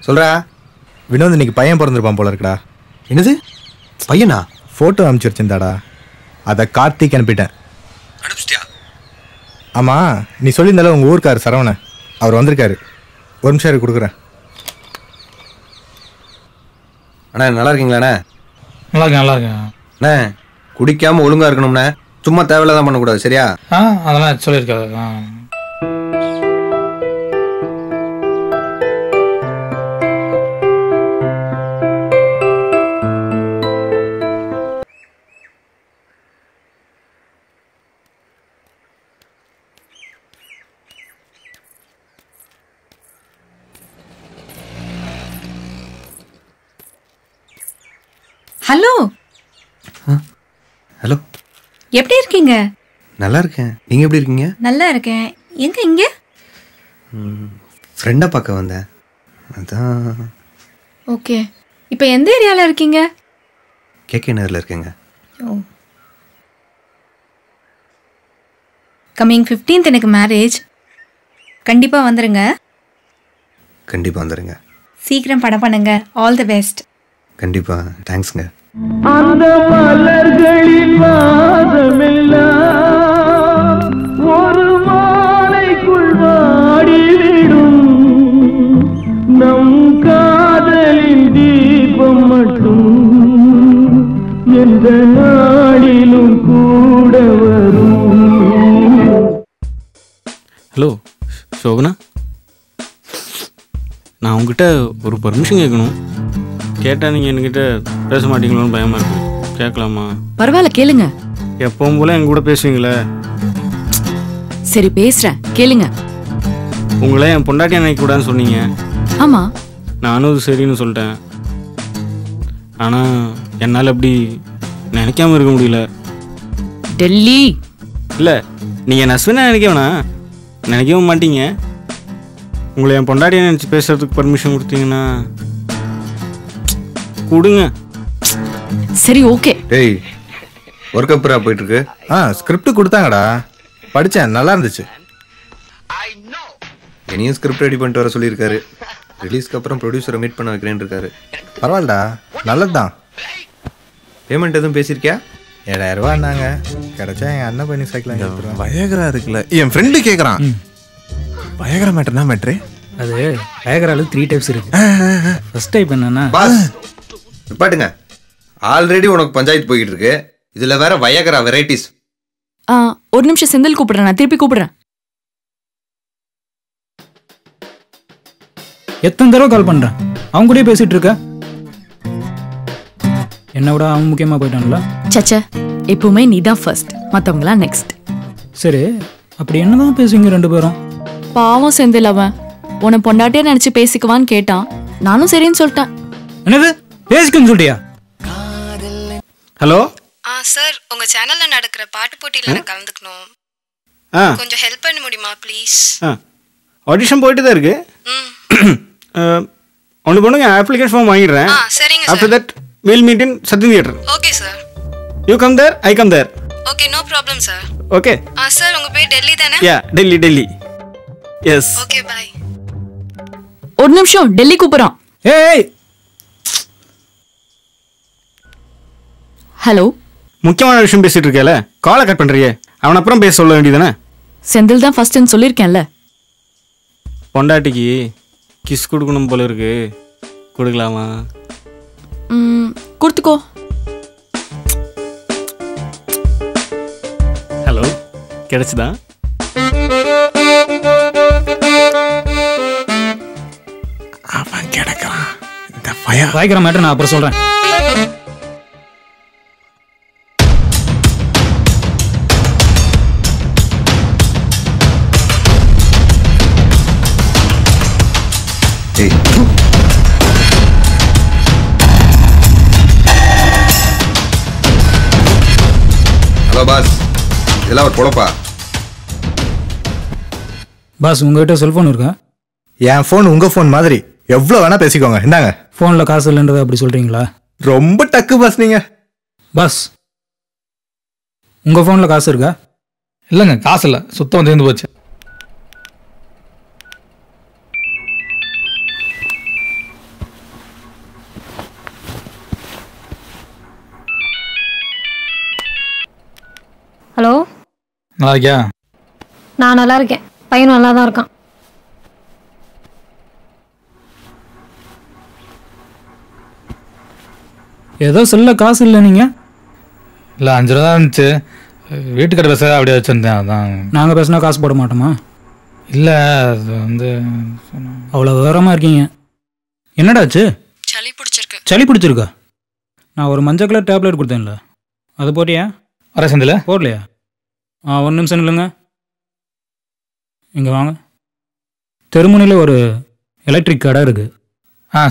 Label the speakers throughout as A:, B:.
A: சொல்கிறா.
B: வினோத் இன்னைக்கு பையன் பிறந்திருப்பான் போல இருக்குடா.
A: என்னது பையனா?
B: ஃபோட்டோ அனுப்பிச்சு வச்சிருந்தாடா, அதை கார்த்திக் அனுப்பிட்டேன்.
A: அனுப்பிச்சிட்டியா?
B: ஆமாம், நீ சொல்லியிருந்தால உங்கள் ஊருக்கார் சரவணன், அவர் வந்திருக்காரு. ஒரு நிமிஷம் கொடுக்குறேன்.
A: அண்ணா நல்லா இருக்கீங்களாண்ணே?
C: நல்லா இருக்கேன் நல்லா இருக்கேன்
A: அண்ணே. குடிக்காமல் ஒழுங்காக இருக்கணும்ண்ணே. சும்மா தேவையில்லாதான் பண்ணக்கூடாது, சரியா?
C: அதெல்லாம் சொல்லியிருக்காரு.
D: ஹலோ.
A: ஹலோ,
D: எப்படி இருக்கீங்க?
A: நல்லா இருக்கேன். நீங்கள் எப்படி இருக்கீங்க?
D: நல்லா இருக்கேன். எங்க இங்க?
A: ஃப்ரெண்டை பார்க்க வந்தேன், அதான்.
D: ஓகே, இப்போ எந்த ஏரியாவில் இருக்கீங்க?
A: கேகே நகரில் இருக்கேங்க.
D: ஓ, கம்மிங் 15th எனக்கு மேரேஜ். கண்டிப்பாக வந்துடுங்க.
A: கண்டிப்பாக வந்துடுங்க.
D: சீக்கிரம் படம் பண்ணுங்க. All the best.
A: கண்டிப்பாக. தேங்க்ஸுங்க.
E: அந்த மலர்களின் வாசமெல்லாம் ஒரு மாலைக்குள் வாடிவிடும். நம் காதலின் தீபம் மட்டும் எந்த நாளிலும் கூட வரும்.
F: ஹலோ சோகனா, நான் உங்ககிட்ட ஒரு பர்மிஷன் கேட்கணும். கேட்டால் நீங்கள் என்கிட்ட பேச மாட்டீங்களோன்னு பயமாக இருக்கு. கேட்கலாமா?
G: பரவாயில்ல, கேளுங்க.
F: எப்பவும் போல என் கூட பேசுவீங்களே.
G: சரி பேசுறேன், கேளுங்க.
F: உங்களை என் பொண்டாட்டி நினைக்கக்கூடாதுன்னு சொன்னீங்க.
G: ஆமா,
F: நானும் அது சரின்னு சொல்லிட்டேன். ஆனால் என்னால் அப்படி நினைக்காம இருக்க முடியல.
G: டெல்லி
F: இல்லை, நீங்கள் என் ஹஸ்பண்டை நினைக்க வேணாம், நினைக்கவும் மாட்டீங்க. உங்களை என் பொண்டாட்டியை நினச்சி பேசுறதுக்கு பர்மிஷன் கொடுத்தீங்கன்னா கொடுங்க.
G: சரி ஓகே.
A: டேய், ஒர்க் அப்புறா போயிட்டுருக்கு.
B: ஸ்கிரிப்ட் கொடுத்தாங்கடா, படித்தேன், நல்லா இருந்துச்சு.
A: என்னையும் ஸ்கிரிப்ட் ரெடி பண்ணிட்டு வர சொல்லியிருக்காரு. ரிலீஸ்க்கு அப்புறம் ப்ரொடியூசரை மீட் பண்ண வைக்கிறேன்னு இருக்காரு.
B: பரவாயில்லடா, நல்லது தான்.
A: பேமெண்ட் எதுவும் பேசியிருக்கியா?
B: 7,000 ரூபான்னாங்க. கிடைச்சா எங்கள் அண்ணன் பண்ணி சேர்க்கலாம்.
H: வயகரா இருக்குல்ல, என் ஃப்ரெண்டு கேட்குறான். வயகரா மேட்டர்னா மேட்ரு
C: அது வயகரால 3 டைப்ஸ் இருக்கு. ஃபர்ஸ்ட் டைப் என்னன்னா,
A: பாஸ் பாட்டுங்க, ஆல்ரெடி உனக்கு பஞ்சாயத்து போய்கிட்டு இருக்கு, இதுல வேற வயகரா வெரைட்டிஸ்.
G: ஒரு நிமிஷம், செந்தில் கூப்பிடுறேன், நான் திருப்பி கூப்பிடுறேன்.
C: எத்தனை தடவை கால் பண்றேன், அவங்க கூட பேசிட்டு இருக்க. என்ன விட அவன் முக்கியமா போயிட்டான்ல.
G: சச்சா, எப்பவுமே நீ தான் ஃபர்ஸ்ட், மற்றவங்களாம் நெக்ஸ்ட்.
C: சரி, அப்படி என்னதான் பேசுவீங்க ரெண்டு பேரும்?
G: பாவம் செந்தில், அவன் உன்னை பொண்டாட்டியா நினைச்சு பேசிக்குவான்னு கேட்டான். நானும் சரின்னு சொல்லிட்டேன்.
C: என்னது பேசிக்கன்னு சொல்லிட்டியா?
F: ஹலோ
D: சார், உங்க சேனல்ல நடக்கிற பாட்டு போட்டியில நான் கலந்துக்கணும். கொஞ்சம் ஹெல்ப் பண்ண முடியுமா ப்ளீஸ்?
F: ஆடிஷன் போயிட்டு தான் இருக்கு. ஒன்று பண்ணுங்க, அப்ளிகேஷன் ஃபார்ம் வாங்கிடுறேன்.
D: சரிங்க
F: after
D: sir.
F: That will meet in Sathyam theatre.
D: Okay sir.
F: You come there, I come there.
D: Okay, no problem sir.
F: Okay
D: sir, உங்க பேர் டெல்லி தானே?
F: Yeah, Delhi Delhi. Yes.
D: Okay, bye.
G: ஒரு நிமிஷம், டெல்லி கூப்பிடுறான்.
C: ஏய்,
G: ஹலோ.
F: முக்கியமான விஷயம் பேசிட்டு இருக்கேல, காலை கட் பண்றியே, அவன் அப்புறம் பேச சொல்ல வேண்டியதானே?
G: செந்தில் தான் ஃபர்ஸ்ட்னு சொல்லியிருக்கேன்ல.
F: பொண்டாட்டிக்கு கிஸ் கொடுக்கணும் போல இருக்கு, கொடுக்கலாமா?
G: கொடுத்துக்கோ.
F: ஹலோ, கிடைச்சுதா?
H: அவன் கிடக்கிறான். இந்த
C: வாய்க்கிற மேட்டர் நான் அப்புறம் சொல்றேன்.
A: ஹலோ பாஸ், இதெல்லாம் ஒரு பொழப்பா?
C: பாஸ், உங்ககிட்ட செல்போன் இருக்கா?
B: என் ஃபோன் உங்கள் ஃபோன் மாதிரி எவ்வளோ வேணால் பேசிக்கோங்க. இந்தாங்க.
C: ஃபோனில் காசு இல்லைன்றதை அப்படி சொல்கிறீங்களா?
B: ரொம்ப டக்கு பாஸ் நீங்கள்.
C: பாஸ், உங்கள் ஃபோனில் காசு இருக்கா?
I: இல்லைங்க, காசு இல்லை, சுத்தம் தீர்ந்து போச்சு. நல்லா இருக்கியா?
J: நான் நல்லா இருக்கேன், பையனும் நல்லா தான் இருக்கான்.
C: ஏதோ சொல்ல காசு இல்லை நீங்கள்?
I: இல்லை 5 ரூபா தான் இருந்துச்சு, வீட்டுக்கிட்ட பேச அப்படியே வச்சுருந்தேன். அதான்
C: நாங்கள் பேசினா காசு போட மாட்டோமா?
I: இல்லை அது வந்து
C: அவ்வளோ விவரமாக இருக்கீங்க. என்னடாச்சு?
D: சளி பிடிச்சிருக்கு.
C: சளி பிடிச்சிருக்கா? நான் ஒரு மஞ்சள் கலர் டேப்லெட் கொடுத்தேன்ல, அது போட்டியா?
I: வர செந்தில்
C: போடலையா? ஒரு நிமிஷம் இல்லைங்க, இங்கே வாங்க. தெருமுனையில் ஒரு எலக்ட்ரிக் கடை இருக்குது.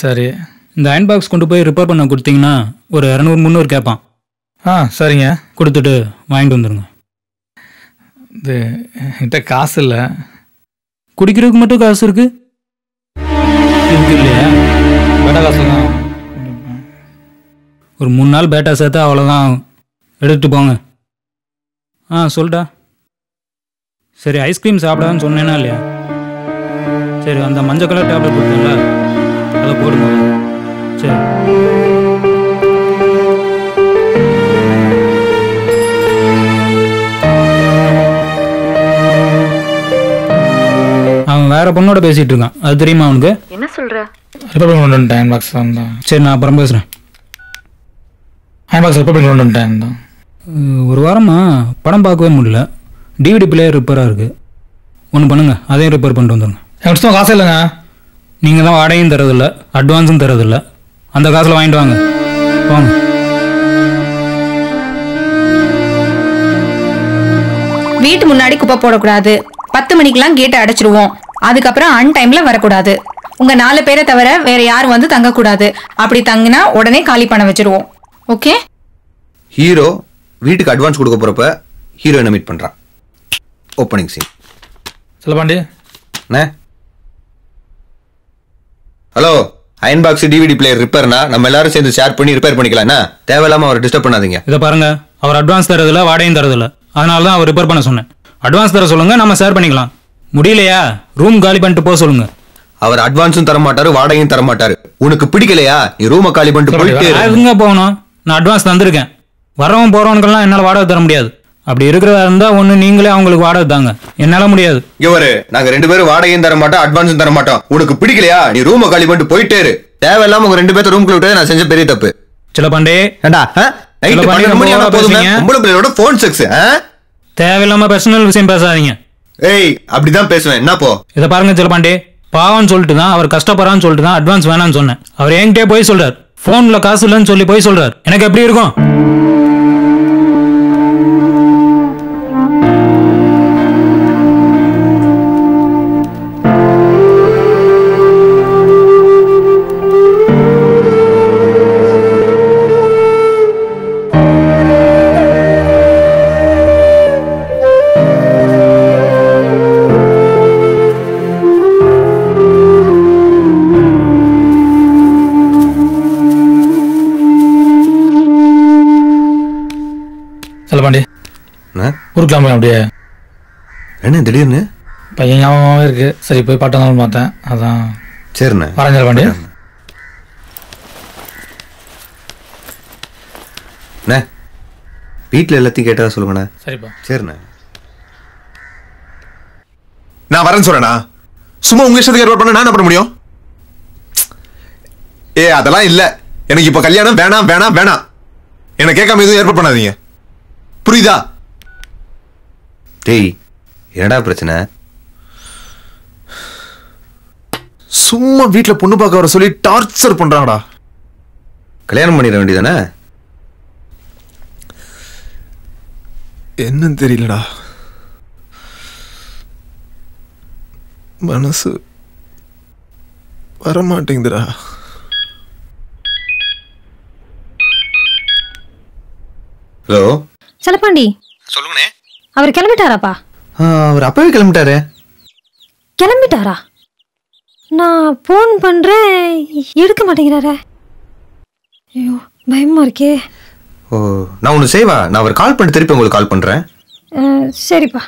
I: சரி.
C: இந்த அயன் பாக்ஸ் கொண்டு போய் ரிப்பேர் பண்ண கொடுத்தீங்கன்னா ஒரு 200-300 கேட்பான்.
I: சரிங்க,
C: கொடுத்துட்டு வாங்கிட்டு வந்துடுங்க.
I: இது என்கிட்ட காசு இல்லை.
C: குடிக்கிறதுக்கு மட்டும் காசு இருக்கு? இதுக்கு இல்லையா?
I: பேட்டா காசு தான்.
C: ஒரு 3 நாள் பேட்டா சேர்த்தா அவ்வளோதான், எடுத்துட்டு போங்க. சொல்லிட்டா. சரி, ஐஸ்கிரீம் சாப்பிடாதுன்னு சொன்னேன்னா இல்லையா? சரி, அந்த மஞ்சள் கலர் டேப்லெட் கொடுத்தேன்ல, அதை போடுங்க. சரி. அவன் வேற பொண்ணோட பேசிட்டு இருக்கான், அது தெரியுமா அவனுக்கு?
G: என்ன சொல்ற?
I: ரிப்பேர் கொண்டு வந்துட்டேன் அயன் பாக்ஸ் தான்.
C: சரி, நான் அப்புறம் பேசுகிறேன்.
I: அயன் பாக்ஸ் ரிப்பேர் கொண்டு வந்துட்டேன் தான்.
C: ஒரு வாரமாக படம் பார்க்கவே முடியல, டிவிடி பிளேயர் ரிப்பேராக இருக்குது. ஒன்று பண்ணுங்கள், அதையும் ரிப்பேர் பண்ணிட்டு வந்துடுங்க.
I: என்கிட்ட காசு இல்லைங்க.
C: நீங்கள் தான் வாடகையும் தரதில்லை, அட்வான்ஸும் தரதில்லை. அந்த காசில் வாங்கிட்டு வாங்க, வாங்க.
K: வீட்டு முன்னாடி குப்பை போடக்கூடாது, 10 மணிக்கெல்லாம் கேட்டை அடைச்சிருவோம். அதுக்கப்புறம் அன்டைம்ல வரக்கூடாது. உங்க 4 பேரை தவிர வேற யாரும் வந்து தங்கக்கூடாது. அப்படி தங்கினா உடனே காலி பண்ண வச்சிருவோம். ஓகே?
A: ஹீரோ வீட்டுக்கு அட்வான்ஸ் கொடுக்க போறப்ப ஹீரோயினை மீட் பண்றான். Opening scene.
I: Sellapandi
A: hello, iron box DVD player ரிப்பேர்னா நம்ம எல்லாரும் சேர்ந்து ஷேர் பண்ணி ரிப்பேர் பண்ணிக்கலாம். என்ன தேவையில்லாம அவரை டிஸ்டர்ப் பண்ணாதீங்க.
C: இதை பாருங்க, அவர் அட்வான்ஸ் தரதில்ல, வாடகையும் தரதில்ல. அதனால தான் அவர் ரிப்பேர் பண்ண சொன்னேன். அட்வான்ஸ் தர சொல்லுங்க, நம்ம ஷேர் பண்ணிக்கலாம். முடியலையா ரூம் காலி பண்ணிட்டு போக சொல்லுங்க.
A: அவர் அட்வான்ஸும் தர மாட்டாரு, வாடகையும் தர மாட்டாரு. உனக்கு பிடிக்கலையா நீ ரூமை காலி பண்ணிட்டு போயிட்டு.
C: எங்க போகணும்? நான் அட்வான்ஸ் தந்திருக்கேன். வரவன் போறவனுக்கெல்லாம் என்னால் வாடகை தர முடியாது. அப்படி இருக்கிறதா இருந்தா ஒண்ணு நீங்களே அவங்களுக்கு வாடகை தாங்க, என்னால முடியாது.
A: இவரு நாங்க 2 பேரும் வாடகையும் தர மாட்டோம், அட்வான்ஸும் தர மாட்டோம். உனக்கு பிடிக்கலையா நீ ரூமை காலி பண்ணிட்டு போயிட்டே இரு. தேவையில்லாம உங்க 2 பேரும் ரூம்குள்ள விட்டு நான் செஞ்ச பெரிய தப்பு.
C: செல்லப்பாண்டே,
A: போன் செக்ஸ்
C: தேவையில்லாம பர்சனல் விஷயம் பேசாதீங்க.
A: ஏய், அப்படிதான் பேசுவேன். என்ன போ?
C: இதை பாருங்க செல்லப்பாண்டே, பாவம்னு சொல்லிட்டு தான், அவர் கஷ்டப்படுறான்னு சொல்லிட்டு தான் அட்வான்ஸ் வேணாம்னு சொன்னேன். அவர் என்கிட்டே போய் சொல்றாரு, போன்ல காசு இல்லைன்னு சொல்லி போய் சொல்றாரு. எனக்கு எப்படி இருக்கும்?
I: செல்லப்பாண்டி ஊருக்கலாம் அப்படியே.
A: என்ன திடீர்னு?
I: பையன் ஞாபகமாகவே இருக்கு. சரி, போய் பாட்டு வந்தாலும் பார்த்தேன், அதான்.
A: சரிண்ணே,
I: வரேன் செல்லப்பாண்டி.
A: வீட்டில் எல்லாத்தையும் கேட்டதா சொல்லுங்கண்ணே.
I: சரிப்பா.
A: சரிண்ணே.
H: நான் வரேன்னு சொல்றேனா? சும்மா உங்க இஷ்டத்துக்கு ஏற்பாடு பண்ண நான் என்ன பண்ண முடியும்? அதெல்லாம் இல்ல. எனக்கு இப்ப கல்யாணம் வேணாம் வேணாம் வேணாம். என்ன கேட்காம எதுவும் ஏற்பாடு பண்ணாதீங்க, புரியுதா?
A: டேய், என்னடா பிரச்சனை?
H: சும்மா வீட்டுல பொண்ணு பார்க்க வர சொல்லி டார்ச்சர் பண்றாங்கடா.
A: கல்யாணம் பண்ணிட வேண்டியதானே?
H: என்னன்னு தெரியலடா, மனசு வரமாட்டேங்குதுடா.
A: ஹலோ
J: செல்லப்பாண்டி,
A: சொல்லுங்கண்ணே.
J: அவர் கிளம்பிட்டாராப்பா?
A: அவர் அப்பவே கிளம்பிட்டாரு.
J: கிளம்பிட்டாரா? நான் போன் பண்றேன், எடுக்க மாட்டேங்கிறாரே. ஐயோ, பயமா இருக்கே.
A: ஓ, நான் ஒன்று செய்வா, நான் அவர் கால் பண்ணி திருப்பி உங்களுக்கு கால் பண்றேன்.
J: சரிப்பா.